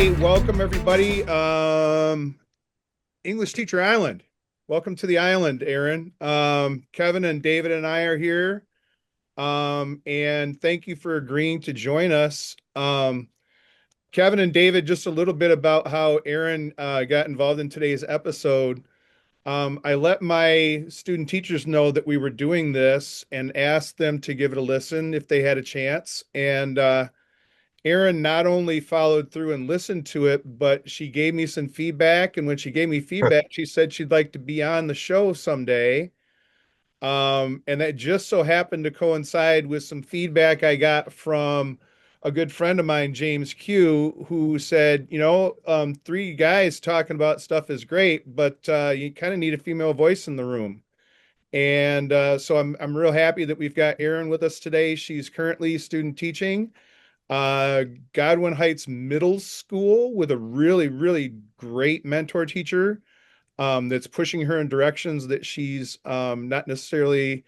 Hey, welcome everybody. English Teacher Island. Welcome to the island, Aeryn. Kevin and David and I are here. And thank you for agreeing to join us. Kevin and David, just a little bit about how Aeryn got involved in today's episode. I let my student teachers know that we were doing this and asked them to give it a listen if they had a chance. And Aeryn not only followed through and listened to it, but she gave me some feedback. And when she gave me feedback, she said she'd like to be on the show someday. And that just so happened to coincide with some feedback I got from a good friend of mine, James Q, who said, three guys talking about stuff is great, but you kind of need a female voice in the room. And so I'm real happy that we've got Aeryn with us today. She's currently student teaching uh, Godwin Heights Middle School with a really, really great mentor teacher that's pushing her in directions that she's not necessarily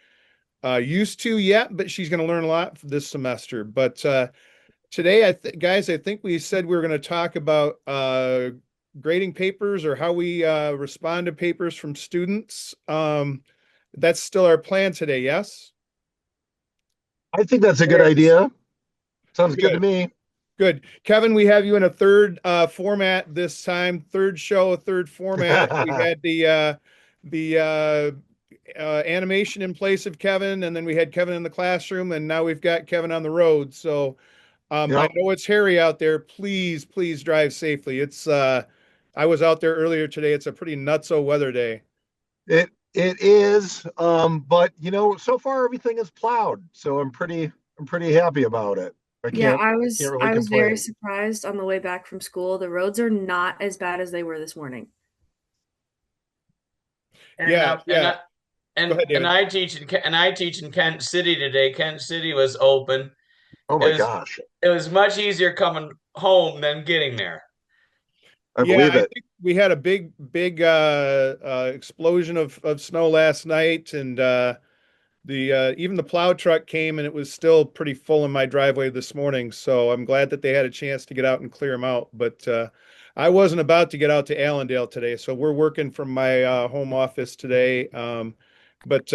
used to yet, but she's going to learn a lot this semester. But today, guys, I think we said we were going to talk about grading papers or how we respond to papers from students. That's still our plan today, yes? I think that's a good idea. Sounds good to Good. me. Good. Kevin, we have you in a third format this time, third show, third format. We had the animation in place of Kevin, and then we had Kevin in the classroom, and now we've got Kevin on the road. So I Yep. know it's hairy out there. Please, please drive safely. It's I was out there earlier today. It's a pretty nutso weather day. It is. But so far everything is plowed, so I'm pretty happy about it. I Yeah, can't I can't was really I was very complain. surprised on the way back from school. The roads are not as bad as they were this morning. And Yeah, uh, and yeah. I Go ahead, and David. I teach in Kent City today. Kent City was open. Oh It my was gosh. it was much easier coming home than getting there. I Yeah, believe I it. think we had a big explosion of snow last night, and the even the plow truck came, and it was still pretty full in my driveway this morning. So I'm glad that they had a chance to get out and clear them out. But I wasn't about to get out to Allendale today, so we're working from my home office today. But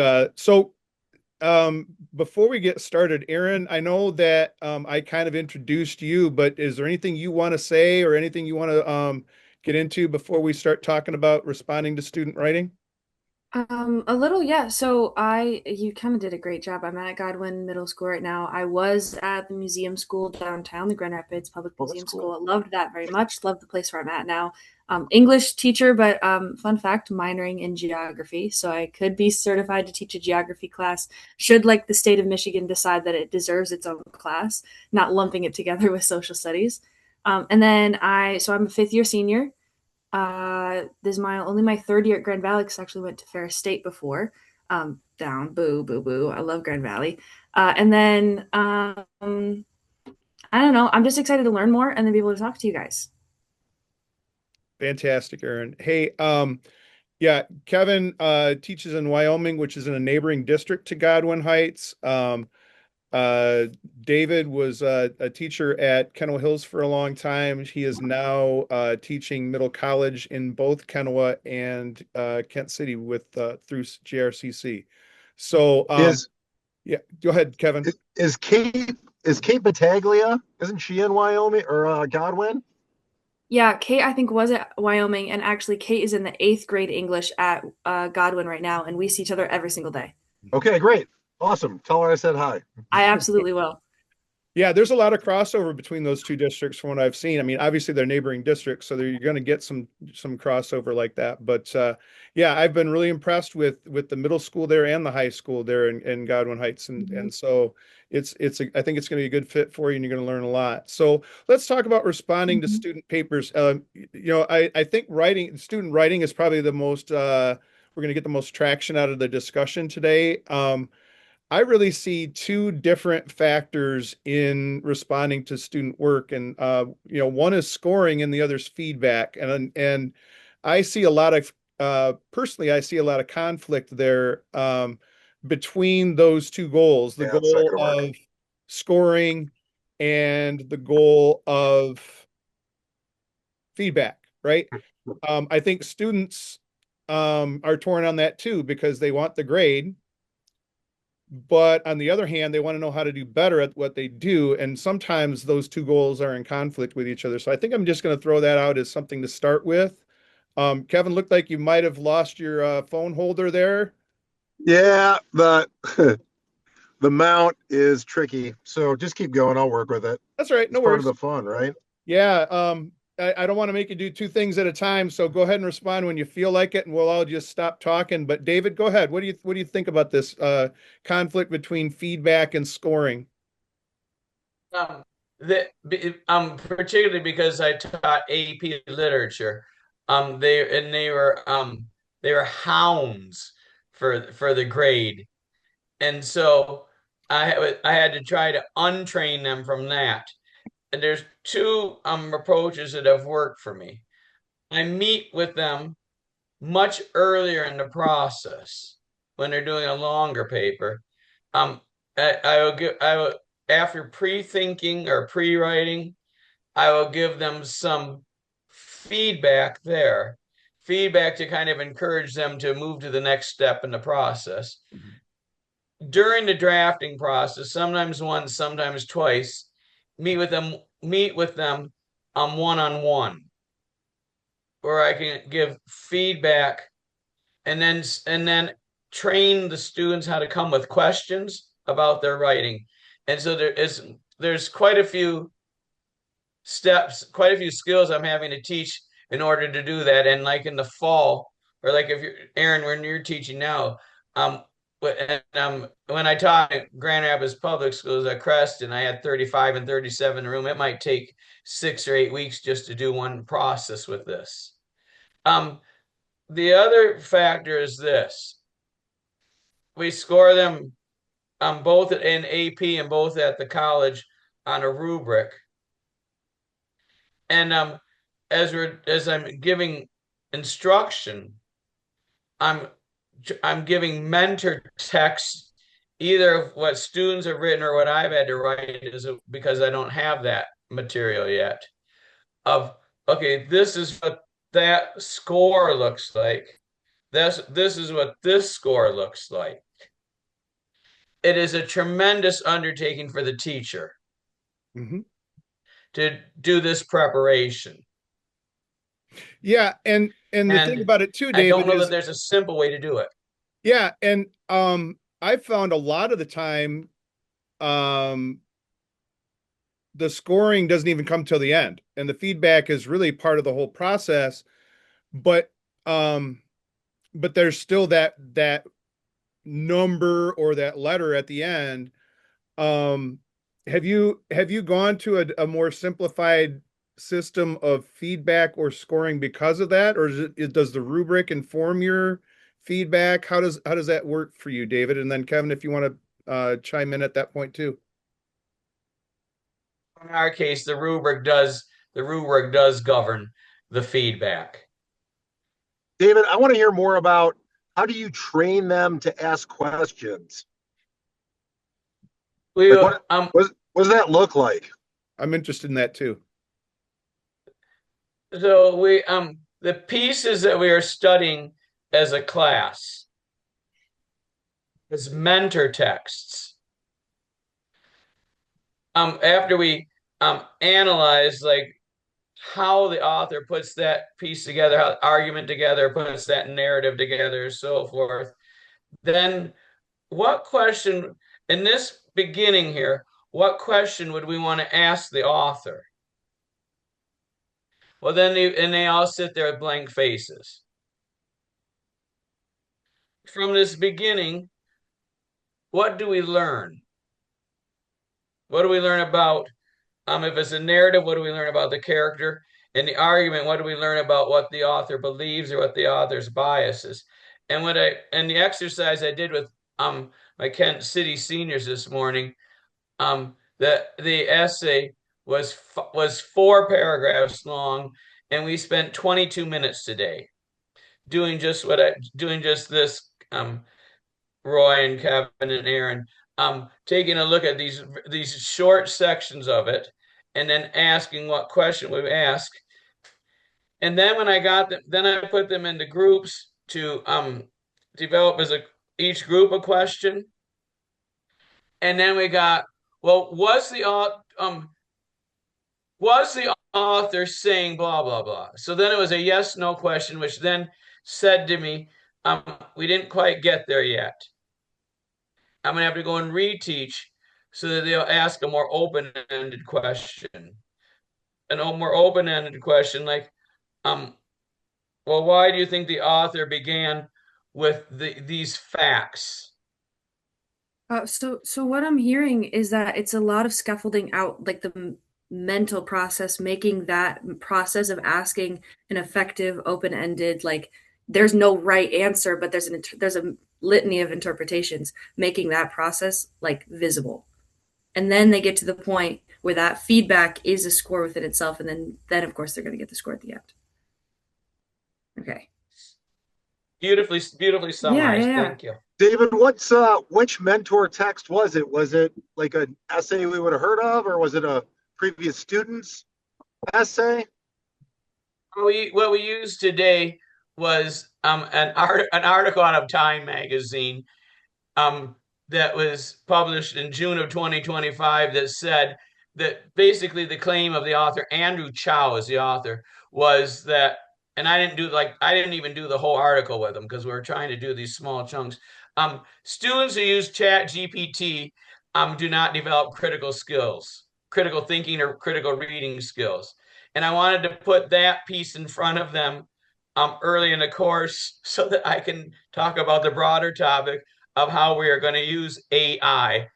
before we get started, Aeryn, I know that I kind of introduced you, but is there anything you want to say or anything you want to get into before we start talking about responding to student writing? A little, yeah. You kind of did a great job. I'm at Godwin Middle School right now. I was at the museum school downtown, the Grand Rapids Public Oh, that's Museum School. cool. I loved that very much. Love the place where I'm at now. English teacher, but fun fact, minoring in geography. So I could be certified to teach a geography class. Should like the state of Michigan decide that it deserves its own class, not lumping it together with social studies. So I'm a fifth year senior. This is my third year at Grand Valley because I actually went to Ferris State before. Down, boo, boo, boo. I love Grand Valley. I don't know. I'm just excited to learn more and then be able to talk to you guys. Fantastic, Aeryn. Hey, yeah, Kevin teaches in Wyoming, which is in a neighboring district to Godwin Heights. Uh, David was a teacher at Kenowa Hills for a long time. He is now teaching middle college in both Kenowa and Kent City with through JRCC. So Is yeah, go ahead, Kevin. is Kate Battaglia? Isn't she in Wyoming or Godwin? Yeah, Kate, I think, was at Wyoming, and actually, Kate is in the eighth grade English at Godwin right now, and we see each other every single day. Okay, great. Awesome. Tell her I said hi. I absolutely will. Yeah, there's a lot of crossover between those two districts from what I've seen. I mean, obviously they're neighboring districts, so you're going to get some crossover like that. But yeah, I've been really impressed with the middle school there and the high school there in Godwin Heights, Mhm. and so I think it's going to be a good fit for you, and you're going to learn a lot. So let's talk about responding to Mhm. student papers. I think student writing is probably the most we're going to get the most traction out of the discussion today. I really see two different factors in responding to student work, and one is scoring, and the other's feedback. And I see a lot of personally, I see a lot of conflict there between those two goals: the Yeah, it's not goal gonna work. of scoring and the goal of feedback, right? I think students are torn on that too because they want the grade, but on the other hand, they want to know how to do better at what they do. And sometimes those two goals are in conflict with each other. So I think I'm just going to throw that out as something to start with. Kevin, looked like you might have lost your phone holder there. Yeah, the the mount is tricky. So just keep going. I'll work with it. That's all right. It's No part of worries. the fun, right? Yeah. I don't want to make you do two things at a time. So go ahead and respond when you feel like it, and we'll all just stop talking. But David, go ahead. What do you think about this conflict between feedback and scoring? Um, Particularly because I taught AP literature. They were hounds for the grade, and so I had to try to untrain them from that. And there's two approaches that have worked for me. I meet with them much earlier in the process when they're doing a longer paper. Um, I will after pre-thinking or pre-writing, I will give them some feedback there, feedback to kind of encourage them to move to the next step in the process. During the drafting process, sometimes once, sometimes twice, meet with them one-on-one, where I can give feedback and then train the students how to come with questions about their writing. And so there's quite a few steps, quite a few skills I'm having to teach in order to do that. And like in the fall, or like if you're Aeryn, when you're teaching now, um, when I taught at Grand Rapids Public Schools at Creston, I had 35 and 37 in the room. It might take 6 or 8 weeks just to do one process with this. Um, the other factor is this: we score them both in AP and both at the college on a rubric. And as I'm giving instruction, I'm I'm giving mentor text, either of what students have written or what I've had to write, is because I don't have that material yet. Of okay, this is what that score looks like. This is what this score looks like. It is a tremendous undertaking for the teacher Mhm. to do this preparation. Yeah, and the thing And about it too, I don't David, know that is there's a simple way to do it. yeah, and I found a lot of the time um the scoring doesn't even come till the end, and the feedback is really part of the whole process. But um but there's still that number or that letter at the end. Um, have you gone to a more simplified system of feedback or scoring because of that, or does the rubric inform your feedback? How does that work for you, David? And then Kevin, if you want to chime in at that point too. In our case, the rubric does govern the feedback. David, I want to hear more about how do you train them to ask questions? We Like what does that look like? I'm interested in that too. so we the pieces that we are studying as a class is mentor texts. After we analyze like how the author puts that piece together, how the argument together, puts that narrative together, so forth. Then what question in this beginning here, what question would we want to ask the author? Well, they all sit there with blank faces. From this beginning, what do we learn? What do we learn about if it's a narrative, what do we learn about the character? In the argument, what do we learn about what the author believes or what the author's biases? And the exercise I did with my Kent City seniors this morning, the essay was 4 paragraphs long, and we spent 22 minutes today doing just this. Roy and Kevin and Aeryn, taking a look at these short sections of it, and then asking what question we ask. And then when I got them, then I put them into groups to develop as a each group a question. And then we got, well, was the author saying blah blah blah? So then it was a yes no question, which then said to me, um, we didn't quite get there yet. I'm gonna have to go and reteach so that they'll ask a more open-ended question. An more open-ended question like, um, well, why do you think the author began with these facts? So what I'm hearing is that it's a lot of scaffolding out, like the mental process, making that process of asking an effective, open-ended, like there's no right answer, but there's a litany of interpretations, making that process like visible. And then they get to the point where that feedback is a score within itself, and then of course they're going to get the score at the end. Okay. Beautifully Yeah, yeah, summarized. yeah. Thank you. David, which mentor text was it? Was it like an essay we would have heard of, or was it a previous student's essay? What we used today was an article out of Time magazine um, that was published in June of 2025 that said that basically the claim of the author, Andrew Chow is the author, was that, and I didn't even do the whole article with them because we were trying to do these small chunks. Students who use Chat GPT do not develop critical skills, critical thinking or critical reading skills. And I wanted to put that piece in front of them early in the course so that I can talk about the broader topic of how we are going to use AI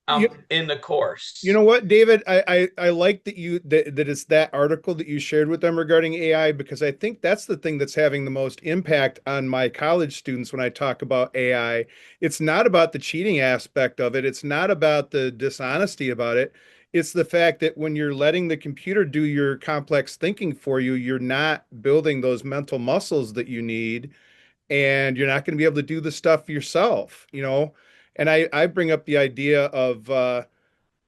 You, in the you course. know what, David? I like that it's that article that you shared with them regarding AI, because I think that's the thing that's having the most impact on my college students when I talk about AI. It's not about the cheating aspect of it. It's not about the dishonesty about it. It's the fact that when you're letting the computer do your complex thinking for you, you're not building those mental muscles that you need, and you're not going to be able to do the stuff yourself, you know? And I bring up the idea of,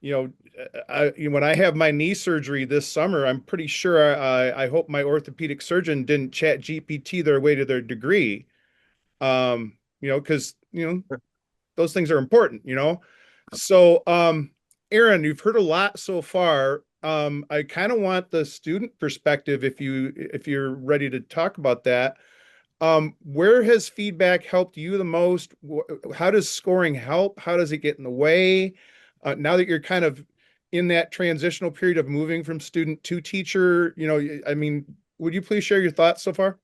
you know, when I have my knee surgery this summer, I'm pretty sure I hope my orthopedic surgeon didn't chat GPT their way to their degree. Because, those things are important, you know? So, Aeryn, you've heard a lot so far. I kind of want the student perspective if you're ready to talk about that. Where has feedback helped you the most? How does scoring help? How does it get in the way? Now that you're kind of in that transitional period of moving from student to teacher, I mean, would you please share your thoughts so far?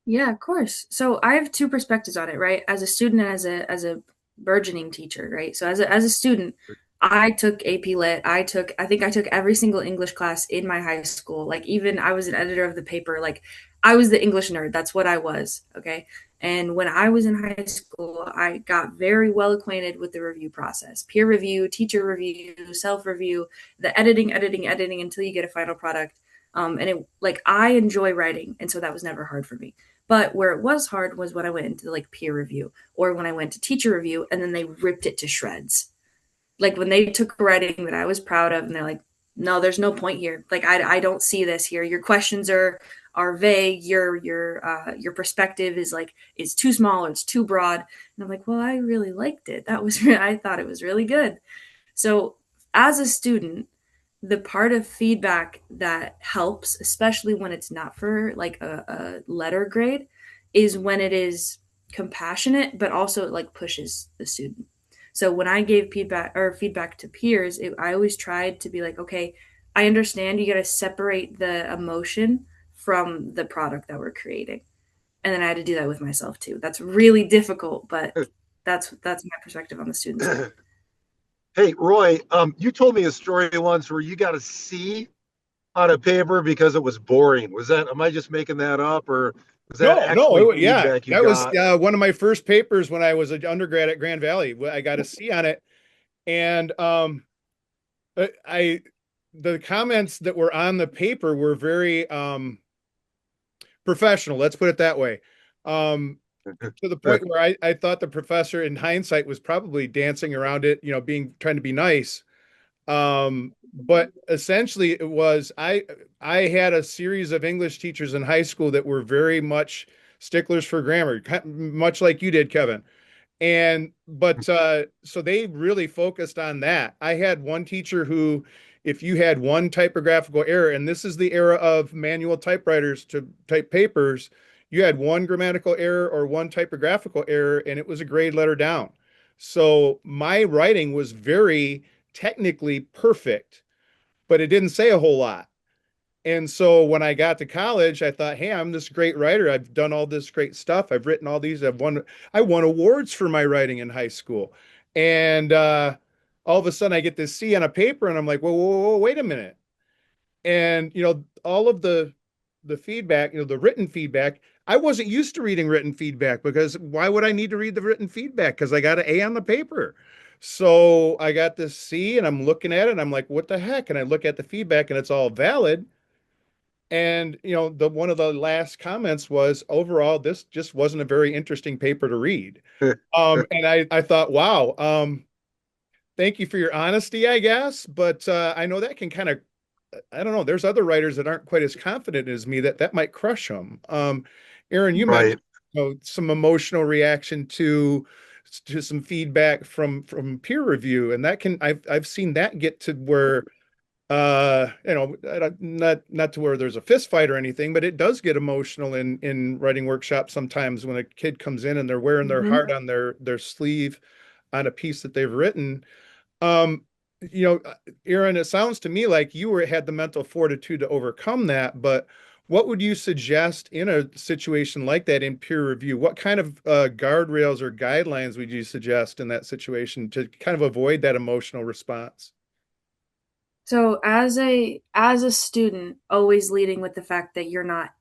Yeah, of course. So I have two perspectives on it, right? As a student and as a burgeoning teacher, right? So as a student, I took AP Lit. I think I took every single English class in my high school. Like even I was an editor of the paper. Like I was the English nerd. That's what I was, okay? And when I was in high school, I got very well acquainted with the review process. Peer review, teacher review, self-review, the editing until you get a final product. And it like I enjoy writing, and so that was never hard for me. But where it was hard was when I went into like peer review or when I went to teacher review and then they ripped it to shreds. Like when they took a writing that I was proud of and they're like, no, there's no point here. Like I don't see this here. Your questions are vague. Your perspective is too small or it's too broad. And I'm like, well, I really liked it. I thought it was really good. So as a student, the part of feedback that helps, especially when it's not for like a letter grade, is when it is compassionate, but also it like pushes the student. So when I gave feedback to peers, I always tried to be like, okay, I understand you got to separate the emotion from the product that we're creating, and then I had to do that with myself too. That's really difficult, but that's my perspective on the student side. Hey, Roy, you told me a story once where you got a C on a paper because it was boring. Am I just making that up, or was that No, no, actually yeah, feedback you that was got? one of my first papers when I was an undergrad at Grand Valley. I got a C on it, and I the comments that were on the paper were very professional. Let's put it that way. To the point where I thought the professor, in hindsight, was probably dancing around it, trying to be nice. But essentially it was I had a series of English teachers in high school that were very much sticklers for grammar, much like you did, Kevin. And but so they really focused on that. I had one teacher who, if you had one typographical error, and this is the era of manual typewriters to type papers, you had one grammatical error or one typographical error, and it was a grade letter down. So my writing was very technically perfect, but it didn't say a whole lot. And so when I got to college, I thought, hey, I'm this great writer. I've done all this great stuff. I've written all these. I won awards for my writing in high school. And all of a sudden I get this C on a paper and I'm like, whoa, whoa, whoa, wait a minute. And, all of the feedback, the written feedback, I wasn't used to reading written feedback because why would I need to read the written feedback? Because I got an A on the paper. So I got this C and I'm looking at it and I'm like, what the heck? And I look at the feedback and it's all valid. And the one of the last comments was overall, this just wasn't a very interesting paper to read. And I thought, wow, thank you for your honesty, I guess. But I know that can kind of, I don't know, there's other writers that aren't quite as confident as me that might crush them. Aeryn, you mentioned Right. some emotional reaction to some feedback from peer review, and that can I've seen that get to where not to where there's a fist fight or anything, but it does get emotional in writing workshops sometimes when a kid comes in and they're wearing their Mhm. heart on their sleeve on a piece that they've written. um you know Aaron, it sounds to me like you had the mental fortitude to overcome that, but what would you suggest in a situation like that in peer review? What kind of guardrails or guidelines would you suggest in that situation to kind of avoid that emotional response? So as a student, always leading with the fact that you're not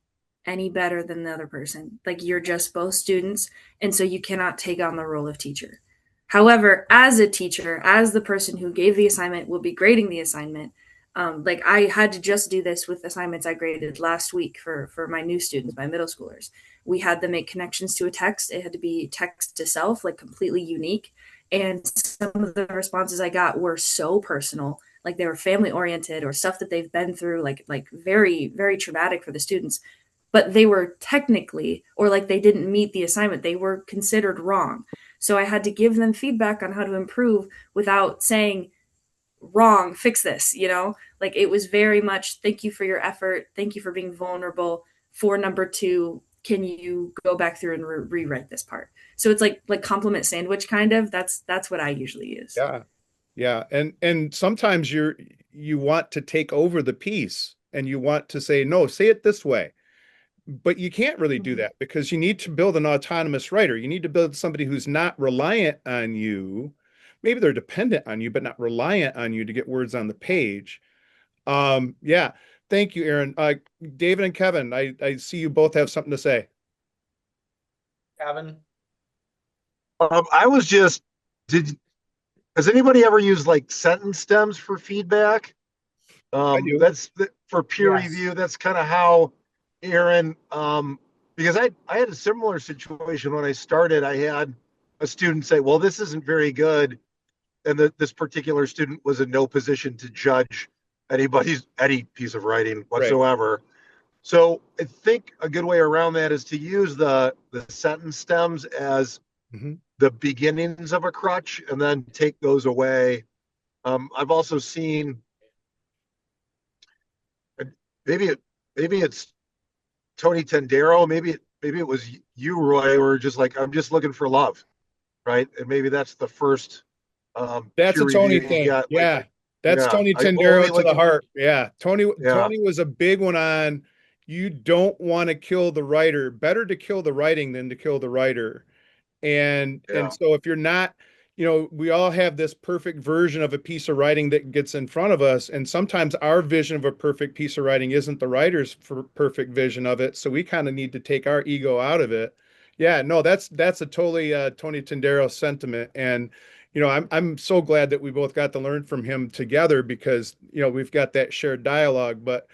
any better than the other person. Like you're just both students, and so you cannot take on the role of teacher. However, as a teacher, as the person who gave the assignment will be grading the assignment, like I had to just do this with assignments I graded last week for my new students, my middle schoolers. We had them make connections to a text. It had to be text to self, like completely unique. And some of the responses I got were so personal, like they were family oriented or stuff that they've been through, like very very traumatic for the students, but they were technically, or like they didn't meet the assignment, they were considered wrong. So I had to give them feedback on how to improve without saying wrong, fix this. Like it was very much thank you for your effort, thank you for being vulnerable. For number 2, can you go back through and rewrite this part? So it's like compliment sandwich kind of. That's what I usually use. Yeah. Yeah, and sometimes you want to take over the piece and you want to say, no, say it this way. But you can't really do Mhm. that because you need to build an autonomous writer. You need to build somebody who's not reliant on you. Maybe they're dependent on you, but not reliant on you to get words on the page. Yeah. Thank you, Aaron. David and Kevin, I see you both have something to say. Kevin. I was just, did, has anybody ever used like sentence stems for feedback? I do. That's for peer Yes. review. That's kind of how Aaron, because I had a similar situation when I started. I had a student say, well, this isn't very good. And this particular student was in no position to judge any piece of writing Right. whatsoever. So I think a good way around that is to use the sentence stems as Mhm. the beginnings of a crutch and then take those away. I've also seen maybe maybe it's Tony Tendero, maybe it was you, Roy, or just like I'm just looking for love, right? And maybe that's the first That's peer a review Tony you thing. get. Like, Yeah. That's yeah, Tony I only Tendero to the looking. heart. Yeah. Yeah, Tony was a big one on you don't want to kill the writer. Better to kill the writing than to kill the writer. And yeah, so if you're not, we all have this perfect version of a piece of writing that gets in front of us, and sometimes our vision of a perfect piece of writing isn't the writer's perfect vision of it. So we kind of need to take our ego out of it. Yeah, no, that's a totally Tony Tendero sentiment, and I'm so glad that we both got to learn from him together because we've got that shared dialogue. But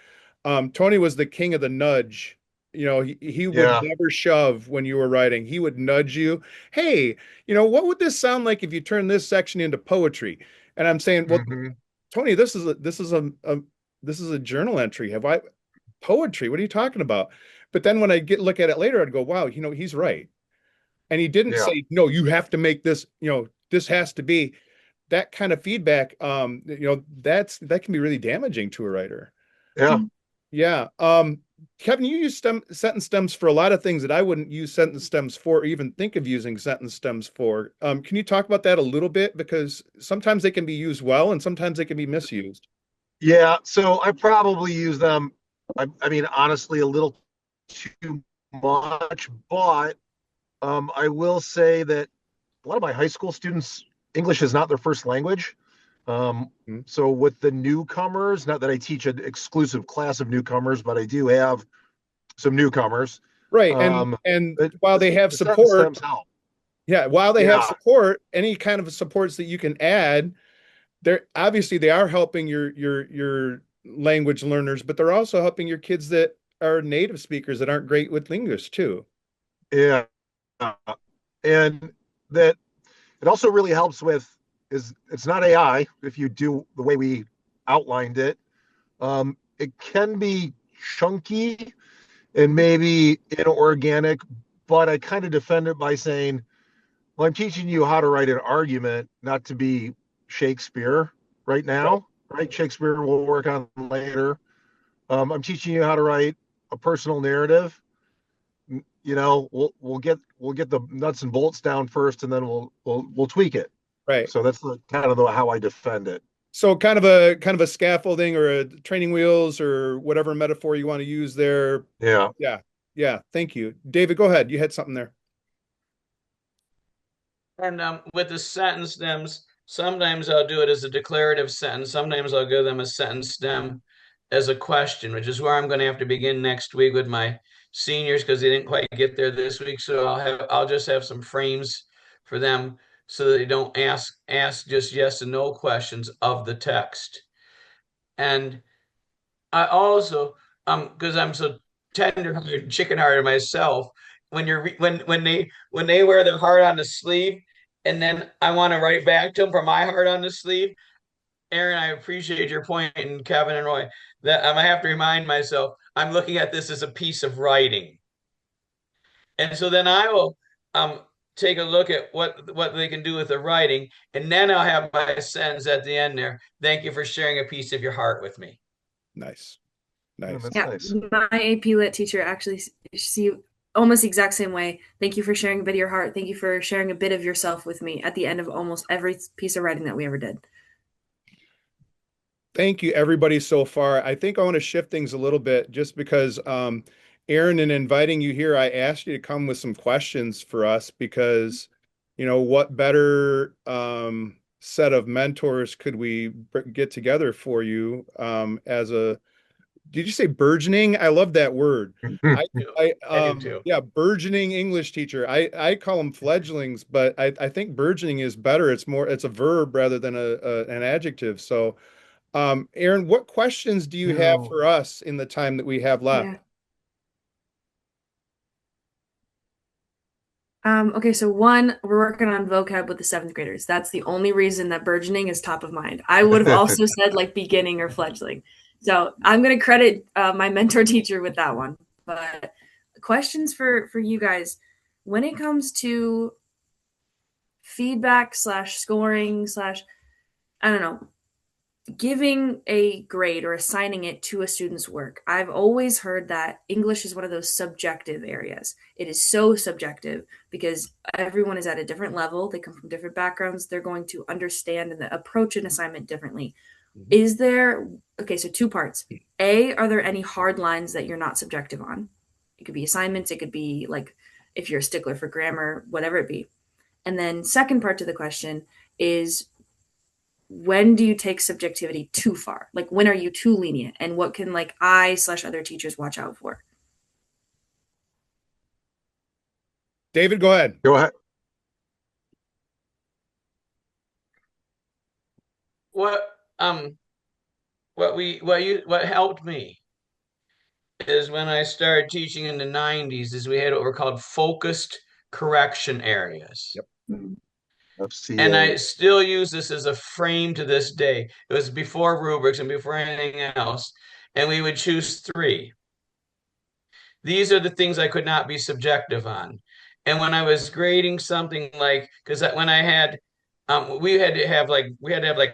Tony was the king of the nudge. He would yeah. never shove when you were writing. He would nudge you. Hey, what would this sound like if you turn this section into poetry? And I'm saying, well, Hmm. Tony, this is a journal entry. Have I poetry? What are you talking about? But then when I look at it later, I'd go, wow, he's right. And he didn't Yeah. say, no, you have to make this, this has to be that kind of feedback. That can be really damaging to a writer. Yeah. Yeah. Kevin, you use sentence stems for a lot of things that I wouldn't use sentence stems for, or even think of using sentence stems for. Can you talk about that a little bit? Because sometimes they can be used well and sometimes they can be misused. Yeah. So I probably use them, I mean, honestly, a little too much, but I will say that a lot of my high school students, English is not their first language. Mhm. So with the newcomers, not that I teach an exclusive class of newcomers, but I do have some newcomers. Right. Um, And but while they have the sentence support, stems help. yeah, while they have Yeah, support, any kind of supports that you can add, they're obviously they are helping your language learners, but they're also helping your kids that are native speakers that aren't great with English too. yeah, and that it also really helps with is it's not AI if you do the way we outlined it. It can be chunky and maybe inorganic, but I kind of defend it by saying, well, I'm teaching you how to write an argument, not to be Shakespeare right Right. now, right? Shakespeare we'll work on later. I'm teaching you how to write a personal narrative. We'll get the nuts and bolts down first, and then we'll tweak it. Right. So that's kind of how I defend it. So kind of a scaffolding or a training wheels or whatever metaphor you want to use there. Yeah. Yeah. Yeah. Thank you. David, go ahead. You had something there. And with the sentence stems, sometimes I'll do it as a declarative sentence. Sometimes I'll give them a sentence stem as a question, which is where I'm going to have to begin next week with my seniors because they didn't quite get there this week. So I'll just have some frames for them so that they don't ask just yes and no questions of the text. And I also, because I'm so tender-hearted, chicken-hearted myself, when you're when they wear their heart on the sleeve, and then I want to write back to them for my heart on the sleeve. Aeryn, I appreciate your point, and Kevin and Roy, that I have to remind myself I'm looking at this as a piece of writing, and so then I will take a look at what they can do with the writing, and then I'll have my sentence at the end there. Thank you for sharing a piece of your heart with me. Nice. Yeah, Nice. that's Yeah, nice. my AP Lit teacher actually see almost the exact same way. Thank you for sharing a bit of your heart. Thank you for sharing a bit of yourself with me at the end of almost every piece of writing that we ever did. Thank you, everybody, so far. I think I want to shift things a little bit just because, Aeryn, in inviting you here, I asked you to come with some questions for us because, what better set of mentors could we get together for you as a, did you say burgeoning? I love that word. I, I do too. yeah, burgeoning English teacher. I call them fledglings, but I think burgeoning is better. It's a verb rather than an adjective. So, Aeryn, what questions do you have You for us in the time that we have left? Yeah. Okay, so one, we're working on vocab with the seventh graders. That's the only reason that burgeoning is top of mind. I would have also said like beginning or fledgling. So I'm going to credit my mentor teacher with that one. But questions for you guys when it comes to feedback slash scoring slash I don't know, giving a grade or assigning it to a student's work. I've always heard that English is one of those subjective areas. It is so subjective because everyone is at a different level. They come from different backgrounds. They're going to understand and approach an assignment differently. Mhm. Is there, okay, so two parts. A, are there any hard lines that you're not subjective on? It could be assignments, it could be like if you're a stickler for grammar, whatever it be. And then, second part to the question is when do you take subjectivity too far? Like when are you too lenient? And what can like I slash other teachers watch out for? David, go ahead. go ahead. What um what helped me is when I started teaching in the 90s is we had what were called focused correction areas. Yep. Mm-hmm. And FCA. I still use this as a frame to this day. It was before rubrics and before anything else. And we would choose three. These are the things I could not be subjective on. And when I was grading something like, because when I had, we had to have like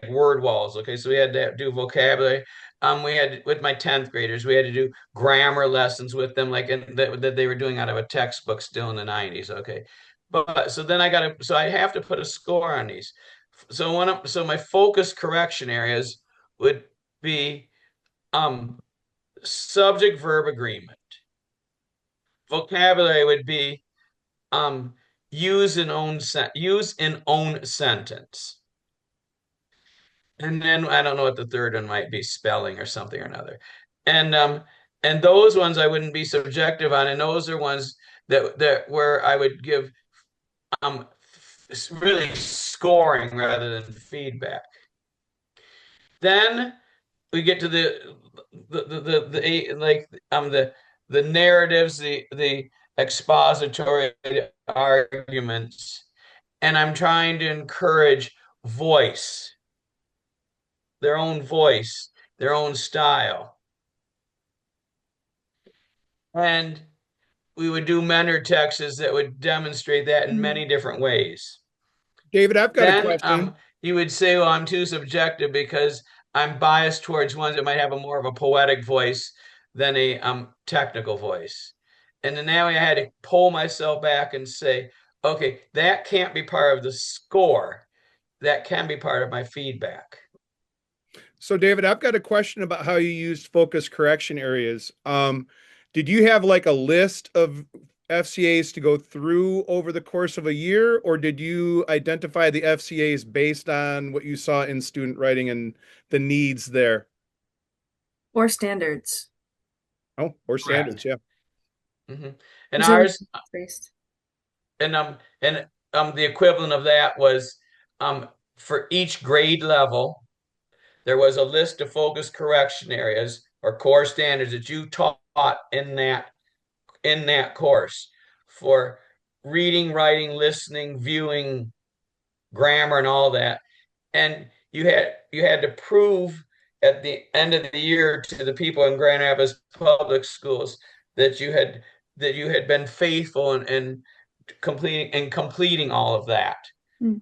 word walls. Okay, so we had to do vocabulary. We had with my 10th graders, we had to do grammar lessons with them, like that they were doing out of a textbook still in the 90s. Okay, but so then so I have to put a score on these. So my focus correction areas would be subject verb agreement. Vocabulary would be um use in own sentence. And then I don't know what the third one might be, spelling or something or another. And those ones I wouldn't be subjective on, and those are ones that where I would give um really scoring rather than feedback. Then we get to the narratives, the expository arguments, and I'm trying to encourage voice, voice, their own style. And we would do mentor texts that would demonstrate that in many different ways. David, I've got a Then question. you would say, well, I'm too subjective because I'm biased towards ones that might have a more of a poetic voice than a technical voice. And then now I had to pull myself back and say, okay, that can't be part of the score. That can be part of my feedback. So, David, I've got a question about how you used focus correction areas. Did you have like a list of FCAs to go through over the course of a year, or did you identify the FCAs based on what you saw in student writing and the needs there? Or standards. Oh, or standards, yeah. Mm-hmm. And So ours, based. and the equivalent of that was for each grade level, there was a list of focus correction areas or core standards that you taught in that course for reading, writing, listening, viewing, grammar, and all that. And you had to prove at the end of the year to the people in Grand Rapids public schools that you had been faithful in completing all of that. Mm.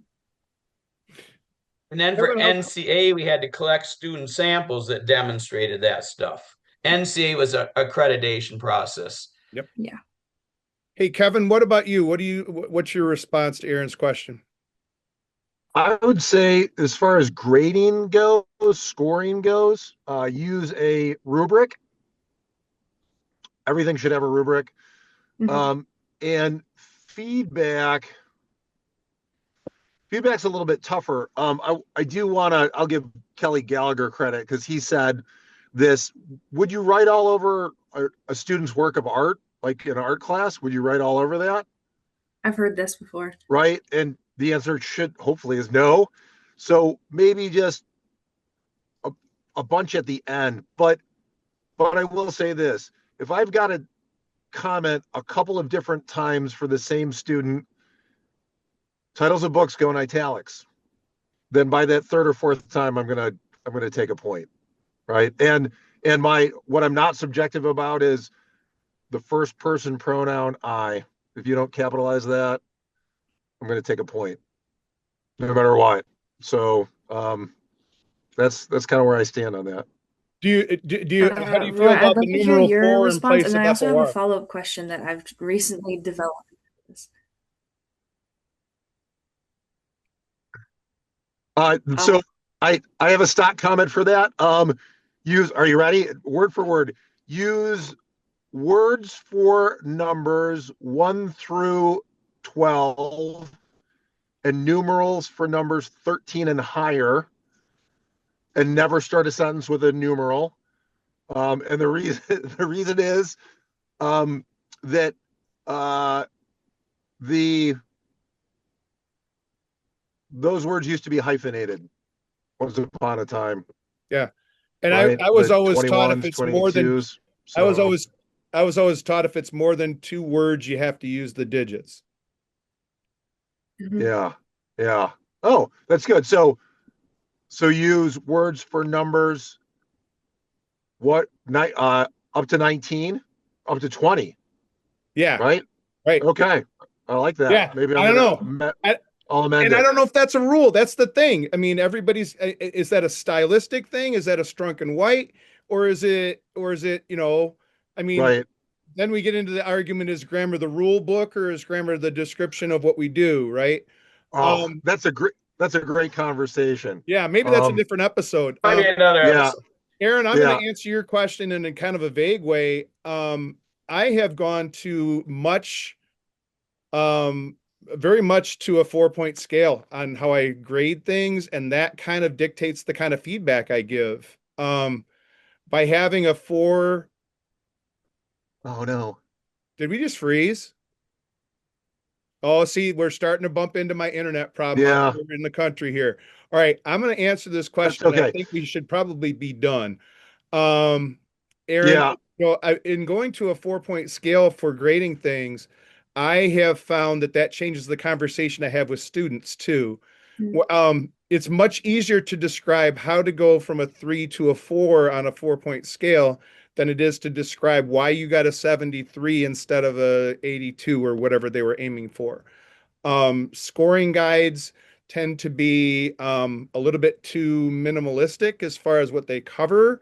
And then for Kevin, NCA, we had to collect student samples that demonstrated that stuff. NCA was an accreditation process. Yep. Yeah. Hey, Kevin, what about you? What's your response to Aaron's question? I would say, as far as grading goes, scoring goes, use a rubric. Everything should have a rubric. Mhm. And feedback's a little bit tougher. I do want to, I'll give Kelly Gallagher credit because he said this, would you write all over a student's work of art, like in art class? Would you write all over that? I've heard this before. Right? And the answer should hopefully is no. So maybe just a bunch at the end. But I will say this, if I've got to comment a couple of different times for the same student, titles of books go in italics, then by that third or fourth time I'm gonna take a point, right? And what I'm not subjective about is the first person pronoun I. If you don't capitalize that, I'm gonna take a point, no matter what. So that's kind of where I stand on that. How do you feel Roy, I'd about love the to hear numeral your four in response, place and of then I also have a FOR? follow-up question that I've recently developed. So I have a stock comment for that. Are you ready? Word for word. Use words for numbers 1 through 12 and numerals for numbers 13 and higher, and never start a sentence with a numeral. And the reason the reason is that the those words used to be hyphenated once upon a time, Yeah. And right? I was The always taught if 21s, it's more than 22s. I was So always I was always taught if it's more than two words, you have to use the digits. Mhm. yeah. Yeah. Oh, that's good. So use words for numbers. What night? Up to 19, up to 20, Yeah, right? right. Okay. I like that. Yeah, Maybe I don't know. I'll amend And I it. don't know if that's a rule. That's the thing. I mean, everybody's is that a stylistic thing? Is that a strunk and white? Or is it, I mean, Right. then we get into the argument, is grammar the rule book or is grammar the description of what we do, right? Oh, Um, that's a great conversation. yeah, maybe that's a Um, different episode. Might be another yeah, episode. Aaron, I'm going yeah. to answer your question in a kind of a vague way. I have gone to um, very much to a 4-point scale on how I grade things, and that kind of dictates the kind of feedback I give. By having a four, Oh no. did we just freeze? Oh, see, we're starting to bump into my internet problem out Yeah, here in the country here. All right, I'm going to answer this that's question. I okay. think we should probably be done. Um, Aaron, Yeah. in going to a 4-point scale for grading things, I have found that changes the conversation I have with students too. Mm. It's much easier to describe how to go from a 3 to a 4 on a 4-point scale than it is to describe why you got a 73 instead of a 82 or whatever they were aiming for. Scoring guides tend to be a little bit too minimalistic as far as what they cover.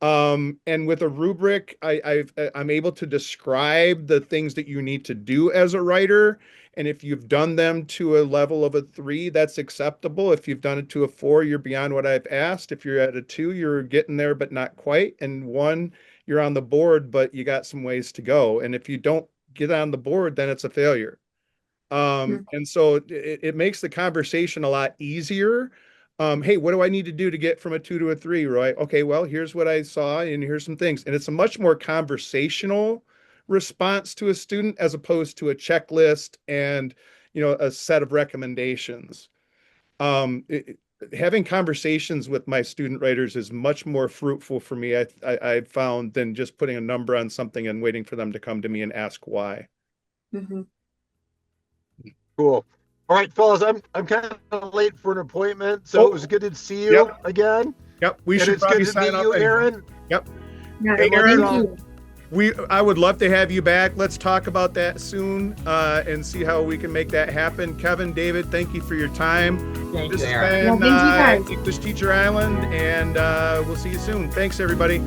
And with a rubric, I'm able to describe the things that you need to do as a writer. And if you've done them to a level of a 3, that's acceptable. If you've done it to a 4, you're beyond what I've asked. If you're at a 2, you're getting there, but not quite. And 1, you're on the board, but you got some ways to go. And if you don't get on the board, then it's a failure. Mm. And so it makes the conversation a lot easier. Hey, what do I need to do to get from a 2 to a 3, Roy? Okay, well, here's what I saw and here's some things. And it's a much more conversational response to a student as opposed to a checklist and, a set of recommendations. Having conversations with my student writers is much more fruitful for me, I've found, than just putting a number on something and waiting for them to come to me and ask why. Mm-hmm. Cool. All right, fellas, I'm kind of late for an appointment, so it was Oh, good to see you yep. again. Yep, we And should it's good probably to sign meet off you, anyway. Aaron. Yep. Yeah, Hey, well, Aaron, thank you. I would love to have you back. Let's talk about that soon, and see how we can make that happen. Kevin, David, thank you for your time. Thank This you, has Aaron. Yeah, been thank you guys. English Teacher Island, and we'll see you soon. Thanks, everybody.